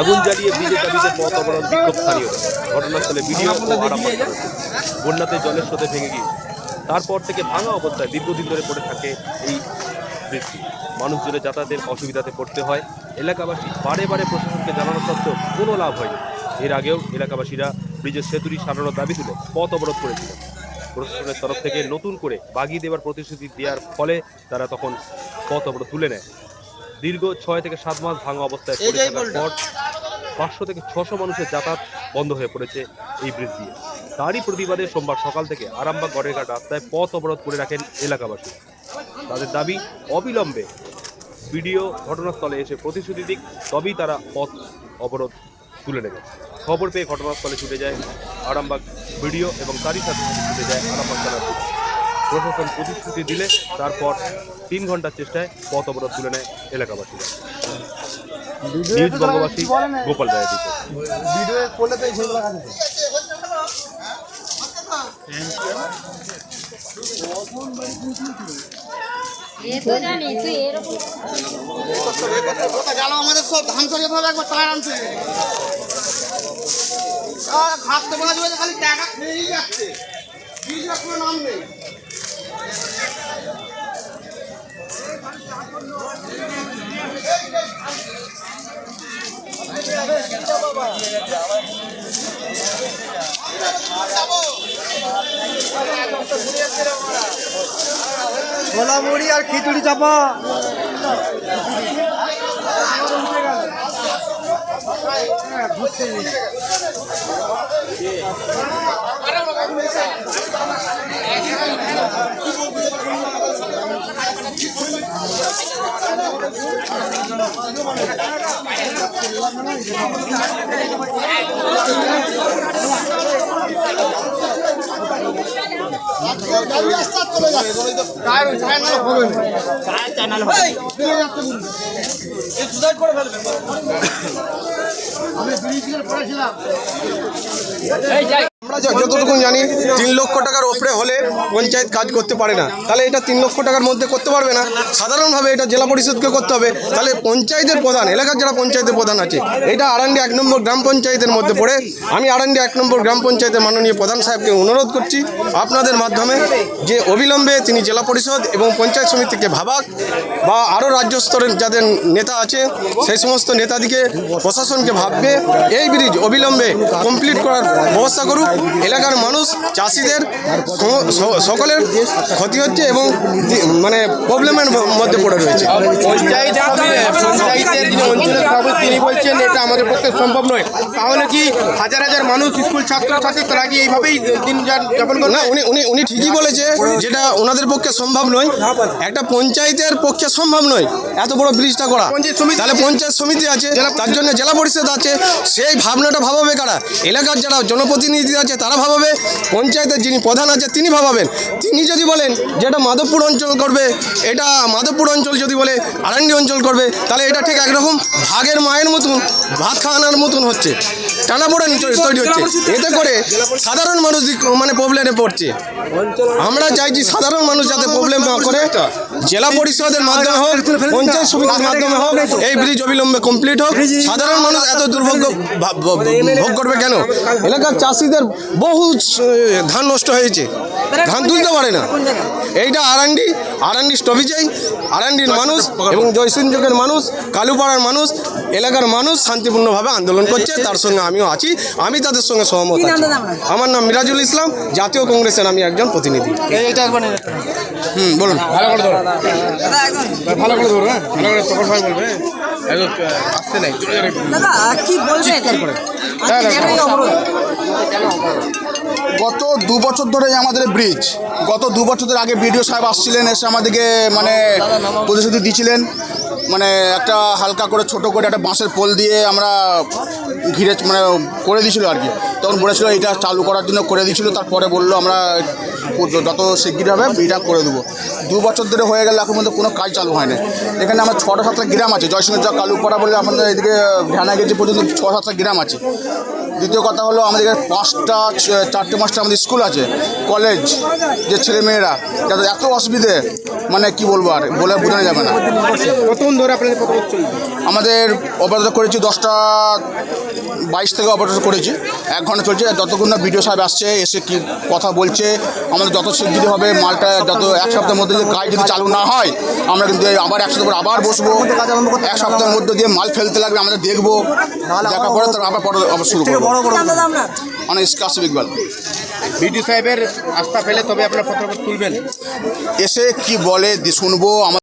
আগুন জ্বালিয়ে ব্রিজের দাবিতে পথ অবরোধ বিক্ষোভ স্থানীয়। ঘটনাস্থলে ভিডিও ও আরামবাগ বন্যাতে জলের স্রোতে ভেঙে গিয়েছে। তারপর থেকে ভাঙা অবস্থায় দীর্ঘদিন ধরে পড়ে থাকে এই ব্রিজটি। মানুষজনের যাতায়াতের অসুবিধাতে পড়তে হয়। এলাকাবাসী বারে বারে প্রশাসনকে জানানো সত্ত্বেও কোনো লাভ হয়নি। এর আগেও এলাকাবাসীরা ব্রিজের সেতুটি সারানোর দাবি তুলে পথ অবরোধ করেছিলেন। প্রশাসনের তরফ থেকে নতুন করে বাগিয়ে দেওয়ার প্রতিশ্রুতি দেওয়ার ফলে তারা তখন পথ অবরোধ তুলে নেয়। দীর্ঘ 6 থেকে 7 মাস ভাঙা অবস্থায় পড়ে থাকার পর 500 থেকে 600 মানুষের যাতায়াত বন্ধ হয়ে পড়েছে এই ব্রিজ দিয়ে। তারই প্রতিবাদে সোমবার সকাল থেকে আরামবাগ গড়েরঘাট রাস্তায় পথ অবরোধ করে রাখেন এলাকাবাসী। তাদের দাবি অবিলম্বে বিডিও ঘটনাস্থলে এসে প্রতিশ্রুতি দিক, তবেই তারা পথ অবরোধ তুলে নেবে। খবর পেয়ে ঘটনাস্থলে ছুটে যায় আরামবাগ বিডিও এবং তারই সাথে ছুটে যায় আরামবাগ থানার পুলিশ। প্রশাসন প্রতিশ্রুতি দিলে তারপর 3 ঘন্টার চেষ্টায় পথ অবরোধ তুলে নেয় এলাকাবাসীরা। নিউজ বঙ্গবাসী, গোপাল রায় দিকে। আমাদের সব ধান সরিয়ে একবার তার আনছে খাটতে বলা যাবে, খালি টাকা খেয়েই যাচ্ছে, কোনো নাম নেই। ছোলা মুড়ি আর খিচুড়ি চাপা। আমরা যতটুকু জানি 3 লক্ষ টাকার ওপরে হলে পঞ্চায়েত কাজ করতে পারে না। তাহলে এটা 3 লক্ষ টাকার মধ্যে করতে পারবে না। সাধারণভাবে এটা জেলা পরিষদকে করতে হবে। তাহলে পঞ্চায়েতের প্রধান, এলাকার যারা পঞ্চায়েতের প্রধান আছে, এটা আরান্ডি 1 নম্বর গ্রাম পঞ্চায়েতের মধ্যে পড়ে। আমি আরান্ডি 1 নম্বর গ্রাম পঞ্চায়েতের মাননীয় প্রধান সাহেবকে অনুরোধ করছি আপনাদের মাধ্যমে যে অবিলম্বে তিনি জেলা পরিষদ এবং পঞ্চায়েত সমিতিকে ভাবাক, বা আরও রাজ্য স্তরের যাদের নেতা আছে সেই সমস্ত নেতাদিকে, প্রশাসনকে ভাববে এই ব্রিজ অবিলম্বে কমপ্লিট করার ব্যবস্থা করুক। এলাকার মানুষ, চাষিদের সকলের ক্ষতি হচ্ছে এবং মানে প্রবলেমের মধ্যে পড়ে রয়েছে। পঞ্চায়েতের যিনি অঞ্চলের সভাপতি তিনি বলছেন এটা আমাদের পক্ষে সম্ভব নয়। তাহলে কি হাজার হাজার মানুষ, স্কুল ছাত্রছাত্রী, তারা কি এইভাবেই দিন যাপন করে? না, উনি ঠিকই বলেছে, যেটা ওনাদের পক্ষে সম্ভব নয়। একটা পঞ্চায়েতের পক্ষে সম্ভব নয় এত বড় ব্রিজটা করা। তাহলে পঞ্চায়েত সমিতি আছে, তার জন্য জেলা পরিষদ আছে। সেই ভাবনাটা ভাবাবে কারা? এলাকার যারা জনপ্রতিনিধি আছে তারা ভাবাবে, পঞ্চায়েতের যিনি প্রধান আছে তিনি ভাবাবেন। তিনি যদি বলেন যে এটা মাধবপুর অঞ্চল করবে, এটা মাধবপুর অঞ্চল যদি বলে আরান্ডি অঞ্চল করবে, তাহলে এটা ঠিক একরকম ভাগের মায়ের মতন, ভাত খাওয়ানোর মতন হচ্ছে, টানাপোড়েন তৈরি হচ্ছে। এতে করে সাধারণ মানুষ মানে প্রবলেমে পড়ছে। আমরা চাইছি সাধারণ মানুষ যাতে প্রবলেম না করে, জেলা পরিষদের মাধ্যমে হোক, পঞ্চায়েত সমিতির মাধ্যমে হোক, এই ব্রিজ অবিলম্বে কমপ্লিট হোক। সাধারণ মানুষ এত দুর্ভোগ ভোগ করবে কেন? এলাকার চাষিদের বহু ধান নষ্ট হয়েছে, ধান তুলতে পারে না। এইটা আরান্ডি স্টপেজেই আরান্ডির মানুষ এবং জয়সিংযোগের মানুষ, কালুপাড়ার মানুষ, এলাকার মানুষ শান্তিপূর্ণভাবে আন্দোলন করছে। তার সঙ্গে আমিও আছি, আমি তাদের সঙ্গে সহমত আছি। আমার নাম মিরাজুল ইসলাম, জাতীয় কংগ্রেসের আমি একজন প্রতিনিধি। বলুন। ভালো করে ধরো, ভালো করে ধরো, হ্যাঁ ভালো করে, তখন ভাই বলবে আসতে নাই। গত 2 বছর ধরে আমাদের ব্রিজ, গত 2 বছর আগে বিডিও সাহেব আসছিলেন, এসে আমাদেরকে মানে প্রতিশ্রুতি দিয়েছিলেন, মানে একটা হালকা করে ছোট করে একটা বাঁশের পোল দিয়ে আমরা ঘিরে মানে করে দিয়েছিল আর কি। তখন বলেছিল এটা চালু করার জন্য করে দিয়েছিল। তারপরে বললো আমরা যত শিগগির হবে এটা করে দেবো। 2 বছর ধরে হয়ে গেলে এখন মধ্যে কোনো কাজ চালু হয় না। এখানে আমার 6টা 7টা গ্রাম আছে, জয়সিংহ কালুপাড়া বলে আমাদের এদিকে ঢানা গেছে পর্যন্ত 6-7টা গ্রাম আছে। দ্বিতীয় কথা হলো আমাদের চারটে পাঁচটা আমাদের স্কুল আছে, কলেজ, যে ছেলেমেয়েরা যাদের এত অসুবিধে, মানে কি বলবো আর বলে বোঝানো যাবে না। কতক্ষণ ধরে আপনাদের প্রতিরোধ চলবে? আমাদের অপারেটর করেছি 10:22 থেকে অপারেটর করেছি, 1 ঘন্টা চলছে। যতক্ষণ না বিডিও সাহেব আসছে, এসে কি কথা বলছে, আমাদের যত শিগগিরি হবে মালটা যত 1 সপ্তাহের মধ্যে যদি কাজ যদি চালু না হয়, আমরা কিন্তু আবার 1 সপ্তাহ পর আবার বসবো। 1 সপ্তাহের মধ্যে দিয়ে মাল ফেলতে লাগবে, আমাদের দেখবো, দেখার পরে তারপর আবার শুরু করবো। অনেক কাশিফ ইকবাল। বিডিও সাহেবের আস্থা পেলে তবে আপনারা প্রতিরোধ তুলবেন? এসে কি বলে শুনবো।